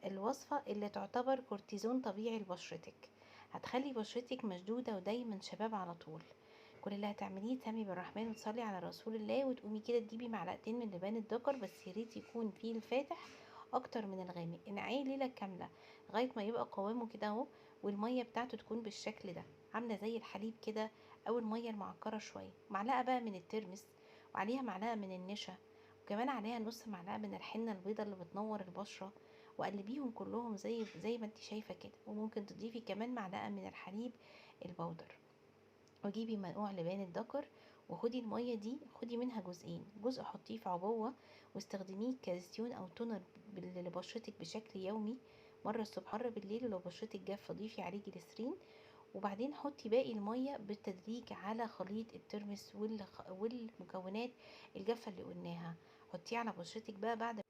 الوصفة اللي تعتبر كورتيزون طبيعي لبشرتك، هتخلي بشرتك مشدودة ودايما شباب على طول. كل اللي هتعمليه تسمي بالرحمن وتصلي على رسول الله، وتقومي كده تجيبي معلقتين من لبان الذكر، بس ياريت يكون فيه الفاتح اكتر من الغامق. انقعيه ليلة كاملة لغاية ما يبقى قوامه كده اهو، والمية بتاعته تكون بالشكل ده، عاملة زي الحليب كده او المية المعكرة شوية. معلقة بقى من الترمس، وعليها معلقة من النشا، وكمان عليها نص معلقة من الحنة البيضة اللي بتنور البشرة. وقلبيهم كلهم زي ما انت شايفة كده، وممكن تضيفي كمان معلقة من الحليب البودر. وجيبي منقوع لبان الذكر، وخدي المية دي خدي منها جزئين، جزء حطيه في عبوة واستخدميه كزيتون او تونر لبشرتك بشكل يومي، مرة الصبح مرة بالليل. ولو بشرتك جافة ضيفي عليه جليسرين، وبعدين حطي باقي المية بالتدريج على خليط الترمس والمكونات الجافة اللي قلناها. حطيه على بشرتك بقى بعد